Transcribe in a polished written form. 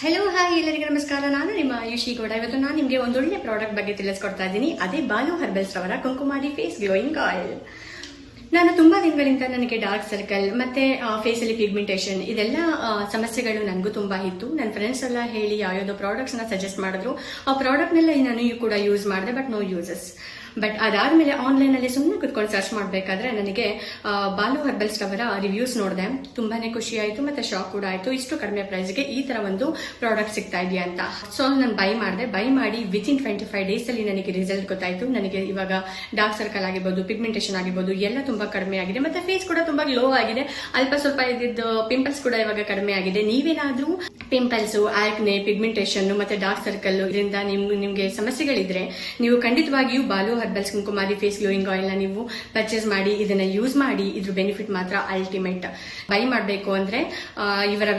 Hello hi ಎಲ್ಲರಿಗೂ ನಮಸ್ಕಾರ. ನಾನು ನಿಮ್ಮ ಆಯುಷಿ ಗೌಡ. ಇವತ್ತು ನಾನು ನಿಮಗೆ ಒಂದೊಳ್ಳೆ ಪ್ರಾಡಕ್ಟ್ ಬಗ್ಗೆ ತಿಳಿಸ್ಕೊಡ್ತಾ ಇದ್ದೀನಿ. ಅದೇ ಬಾಲು ಹರ್ಬಲ್ಸ್ ಅವರ ಕುಂಕುಮಾರಿ ಫೇಸ್ ಗ್ಲೋಯಿಂಗ್ ಆಯಿಲ್. ನಾನು ತುಂಬಾ ದಿನಗಳಿಂದ ನನಗೆ ಡಾರ್ಕ್ ಸರ್ಕಲ್ ಮತ್ತೆ ಫೇಸಲ್ಲಿ ಪಿಗ್ಮೆಂಟೇಷನ್ ಇದೆಲ್ಲ ಸಮಸ್ಯೆಗಳು ನನಗೂ ತುಂಬಾ ಇತ್ತು. ನನ್ನ ಫ್ರೆಂಡ್ಸ್ ಎಲ್ಲ ಹೇಳಿ ಯಾವ್ಯಾವುದೋ ಪ್ರಾಡಕ್ಟ್ಸ್ ನ ಸಜೆಸ್ಟ್ ಮಾಡಿದ್ರು. ಆ ಪ್ರಾಡಕ್ಟ್ನೆಲ್ಲ ನಾನು ಕೂಡ ಯೂಸ್ ಮಾಡಿದೆ, ಬಟ್ ನೋ ಯೂಸಸ್. ಬಟ್ ಅದಾದ್ಮೇಲೆ ಆನ್ಲೈನ್ ಅಲ್ಲಿ ಸುಮ್ಮನೆ ಕುತ್ಕೊಂಡು ಸರ್ಚ್ ಮಾಡಬೇಕಾದ್ರೆ ನನಗೆ ಬಾಲು ಹರ್ಬಲ್ಸ್ ಅವರ ರಿವ್ಯೂಸ್ ನೋಡಿದೆ. ತುಂಬಾನೇ ಖುಷಿ ಆಯ್ತು, ಮತ್ತೆ ಶಾಕ್ ಕೂಡ ಆಯ್ತು. ಇಷ್ಟು ಕಡಿಮೆ ಪ್ರೈಸ್ಗೆ ಈ ತರ ಒಂದು ಪ್ರಾಡಕ್ಟ್ ಸಿಗ್ತಾ ಇದೆಯಾ ಅಂತ. ಸೊ ನಾನು ಬೈ ಮಾಡಿದೆ. ಬೈ ಮಾಡಿ ವಿತಿನ್ 25 ಡೇಸ್ ಅಲ್ಲಿ ನನಗೆ ರಿಸಲ್ಟ್ ಗೊತ್ತಾಯ್ತು. ನನಗೆ ಇವಾಗ ಡಾರ್ಕ್ ಸರ್ಕಲ್ ಆಗಿರ್ಬೋದು, ಪಿಗ್ಮೆಂಟೇಷನ್ ಆಗಿರ್ಬೋದು ಎಲ್ಲ ತುಂಬಾ ಕಡಿಮೆ ಆಗಿದೆ. ಮತ್ತೆ ಫೇಸ್ ಕೂಡ ತುಂಬಾ ಗ್ಲೋ ಆಗಿದೆ. ಅಲ್ಪ ಸ್ವಲ್ಪ ಇದ್ದಿದ್ದು ಪಿಂಪಲ್ಸ್ ಕೂಡ ಇವಾಗ ಕಡಿಮೆ ಆಗಿದೆ. ನೀವೇನಾದ್ರೂ ಪಿಂಪಲ್ಸ್, ಆಕ್ನೆ, ಪಿಗ್ಮೆಂಟೇಷನ್ ಮತ್ತೆ ಡಾರ್ಕ್ ಸರ್ಕಲ್ ಇದರಿಂದ ನಿಮ್ಗೆ ಸಮಸ್ಯೆಗಳಿದ್ರೆ ನೀವು ಖಂಡಿತವಾಗಿಯೂ ಬಾಲು ಹರ್ಬಲ್ಸ್ ಕುಂಕುಮಾರಿ ಫೇಸ್ ಗ್ಲೋಯಿಂಗ್ ಆಯಿಲ್ ನ ನೀವು ಪರ್ಚೇಸ್ ಮಾಡಿ, ಇದನ್ನ ಯೂಸ್ ಮಾಡಿ. ಇದ್ರ ಬೆನಿಫಿಟ್ ಮಾತ್ರ ಅಲ್ಟಿಮೇಟ್. ಬೈ ಮಾಡಬೇಕು ಅಂದ್ರೆ ಇವರ